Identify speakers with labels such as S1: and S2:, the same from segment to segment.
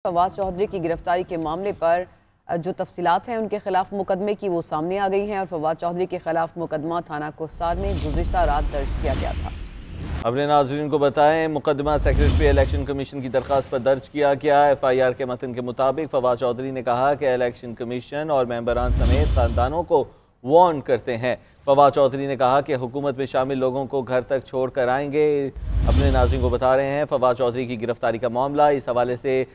S1: फवाद चौधरी की गिरफ्तारी के मामले पर जो तफसीलात हैं उनके खिलाफ मुकदमे की वो सामने आ गई हैं और फवाद चौधरी के खिलाफ मुकदमा थाना कोहसार में गुज़िश्ता रात दर्ज किया गया था।
S2: अपने नाज़रीन को बताएं, मुकदमा सेक्रेटरी इलेक्शन कमीशन की दरख्वास्त पर दर्ज किया गया। FIR के मतन के मुताबिक फवाद चौधरी ने कहा कि इलेक्शन कमीशन और मेंबरान समेत खानदानों को वार्न करते हैं। फवाद चौधरी ने कहा कि हुकूमत में शामिल लोगों को घर तक छोड़ कर आएंगे। अपने नाज़रीन को बता रहे हैं फवाद चौधरी की गिरफ्तारी का मामला, इस हवाले से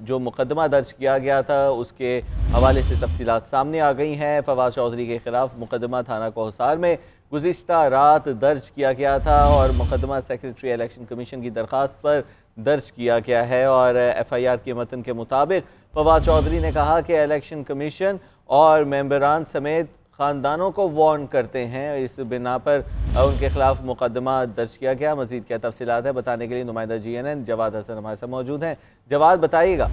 S2: जो मुकदमा दर्ज किया गया था उसके हवाले से तफसीलात सामने आ गई हैं। फवाद चौधरी के खिलाफ मुकदमा थाना कोहसार में गुज़िश्ता रात दर्ज किया गया था और मुकदमा सेक्रेटरी इलेक्शन कमीशन की दरख्वास्त पर दर्ज किया गया है। और FIR के मतन के मुताबिक फवाद चौधरी ने कहा कि इलेक्शन कमीशन और मेंबरान समेत खानदानों को वार्न करते हैं। इस बिना पर उनके खिलाफ मुकदमा दर्ज किया गया। मजीद क्या तफसीलात है बताने के लिए नुमाइंदा GNN जवाद हसन हमारे साथ मौजूद हैं। जवाद, बताइएगा।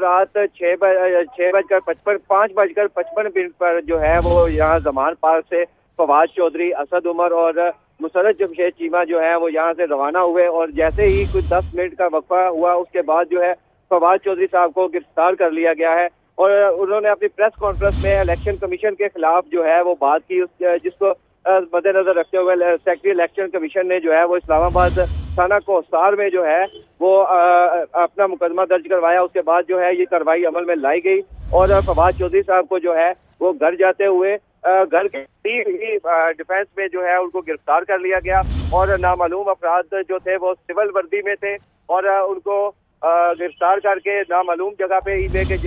S3: रात 5:55 पर जो है वो यहाँ जमान पार्क से फवाद चौधरी, असद उमर और मुसरत जमशेद चीमा जो है वो यहाँ से रवाना हुए और जैसे ही कुछ 10 मिनट का वक्फा हुआ उसके बाद जो है फवाद चौधरी साहब को गिरफ्तार कर लिया गया है और उन्होंने अपनी प्रेस कॉन्फ्रेंस में इलेक्शन कमीशन के खिलाफ जो है वो बात की, जिसको मद्देनजर रखते हुए सेक्रेटरी इलेक्शन कमीशन ने जो है वो इस्लामाबाद थाना कोहसार में जो है वो अपना मुकदमा दर्ज करवाया। उसके बाद जो है ये कार्रवाई अमल में लाई गई और फवाद चौधरी साहब को जो है वो घर जाते हुए घर के ही डिफेंस में जो है उनको गिरफ्तार कर लिया गया और नामालूम अफराद जो थे वो सिविल वर्दी में थे और उनको गिरफ्तार करके नामालूम जगह पे ही लेके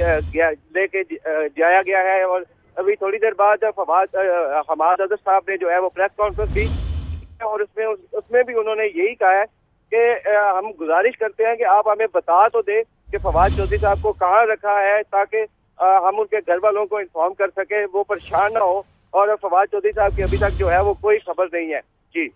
S3: जाया गया है। और अभी थोड़ी देर बाद हमाद अजहर साहब ने जो है वो प्रेस कॉन्फ्रेंस दी और उसमें भी उन्होंने यही कहा है कि हम गुजारिश करते हैं कि आप हमें बता तो दें कि फवाद चौधरी साहब को कहाँ रखा है ताकि हम उनके घर वालों को इन्फॉर्म कर सके, वो परेशान ना हो। और फवाद चौधरी साहब की अभी तक जो है वो कोई खबर नहीं है। जी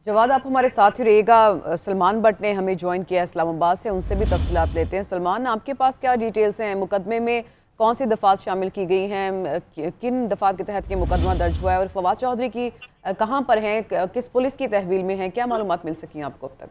S1: जवाद, आप हमारे साथ ही रहिएगा। सलमान भट्ट ने हमें ज्वाइन किया इस्लामाबाद से, उनसे भी तफसीलात लेते हैं। सलमान, आपके पास क्या डिटेल्स हैं? मुकदमे में कौन सी दफात शामिल की गई हैं, किन दफात के तहत ये मुकदमा दर्ज हुआ है और फवाद चौधरी की कहाँ पर हैं, किस पुलिस की तहवील में हैं, क्या मालूमात मिल सकी आपको अब तक?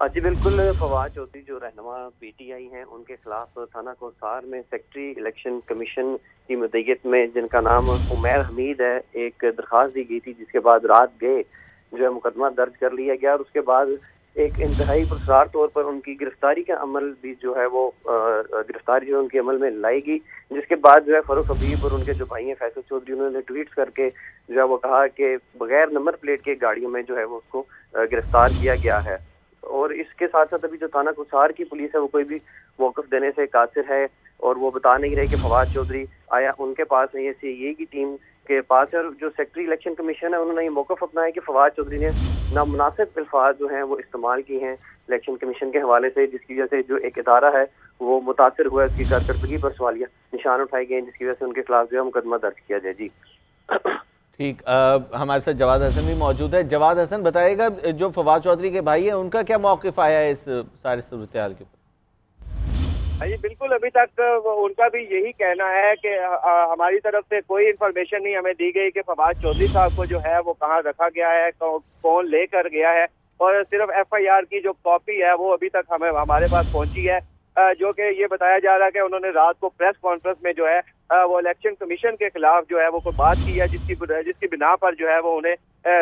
S4: जी बिल्कुल, फवाद चौधरी जो रहनुमा PTI हैं उनके खिलाफ थाना कोहसार में सेक्रेटरी इलेक्शन कमीशन की मदईयत में, जिनका नाम उमैर हमीद है, एक दरख्वास्त दी गई थी जिसके बाद रात गए जो है मुकदमा दर्ज कर लिया गया और उसके बाद एक इंतहाई पुरस्कार तौर पर उनकी गिरफ्तारी का अमल भी जो है वो गिरफ्तारी जो उनके अमल में लाई गई, जिसके बाद जो है फरूख हबीब और उनके जो भाई हैं फैसल चौधरी, उन्होंने ट्वीट्स करके जो है वो कहा कि बगैर नंबर प्लेट के गाड़ियों में जो है वो उसको गिरफ्तार किया गया है। और इसके साथ साथ अभी जो थाना कोहसार की पुलिस है वो कोई भी मौक़िफ़ देने से कासिर है और वो बता नहीं रहे कि फवाद चौधरी आया उनके पास है या CIA की टीम के पास है। और जो सेक्रेटरी इलेक्शन कमीशन है उन्होंने ये मौक़िफ़ अपनाया कि फवाद चौधरी ने नामुनासिब अल्फाज जो हैं वो इस्तेमाल किए हैं इलेक्शन कमीशन के हवाले से, जिसकी वजह से जो एक इदारा है वो मुतासर हुआ है, उसकी कारकर्दगी पर सवालिया निशान उठाए गए हैं, जिसकी वजह से उनके खिलाफ जो है मुकदमा दर्ज किया जाए। जी
S2: ठीक, हमारे साथ जवाद हसन भी मौजूद है। जवाद हसन, बताइएगा जो फवाद चौधरी के भाई हैं उनका क्या मौक़िफ़ आया है इस सारे सूरत हाल के ऊपर?
S3: जी बिल्कुल, अभी तक उनका भी यही कहना है कि हमारी तरफ से कोई इन्फॉर्मेशन नहीं हमें दी गई कि फवाद चौधरी साहब को जो है वो कहाँ रखा गया है, कौन लेकर गया है, और सिर्फ FIR की जो कॉपी है वो अभी तक हमारे पास पहुंची है, जो कि ये बताया जा रहा है कि उन्होंने रात को प्रेस कॉन्फ्रेंस में जो है वो इलेक्शन कमीशन के खिलाफ जो है वो कोई बात की है, जिसकी बिना पर जो है वो उन्हें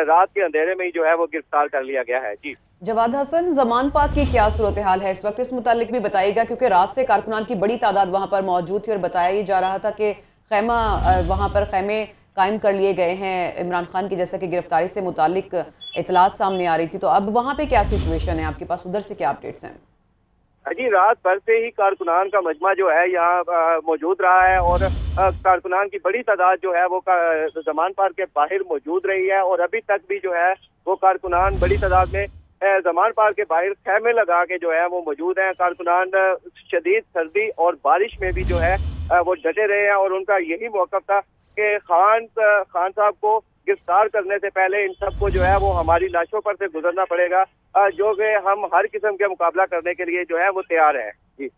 S3: रात के अंधेरे में ही जो है वो गिरफ्तार कर लिया गया है। जी
S1: जवाद हसन, जमान पाक की क्या सूरत हाल है इस वक्त, इस मुतालिक भी बताइएगा, क्योंकि रात से कारकुनान की बड़ी तादाद वहाँ पर मौजूद थी और बताया ही जा रहा था कि वहाँ पर खैमे कायम कर लिए गए हैं इमरान खान की, जैसा कि गिरफ्तारी से मुतालिक इतलात सामने आ रही थी। तो अब वहाँ पे क्या सिचुएशन है आपके पास, उधर से क्या अपडेट्स हैं?
S3: जी रात भर से ही कारकुनान का मजमा जो है यहाँ मौजूद रहा है और कारकुनान की बड़ी तादाद जो है वो जमान पार्क के बाहर मौजूद रही है और अभी तक भी जो है वो कारकुनान बड़ी तादाद में जमान पार्क के बाहर खैमे लगा के जो है वो मौजूद हैं। कारकुनान शदीद सर्दी और बारिश में भी जो है वो डटे रहे हैं और उनका यही मौक़िफ़ था कि खान साहब को गिरफ्तार करने से पहले इन सबको जो है वो हमारी लाशों पर से गुजरना पड़ेगा, जो कि हम हर किस्म के मुकाबला करने के लिए जो है वो तैयार हैं।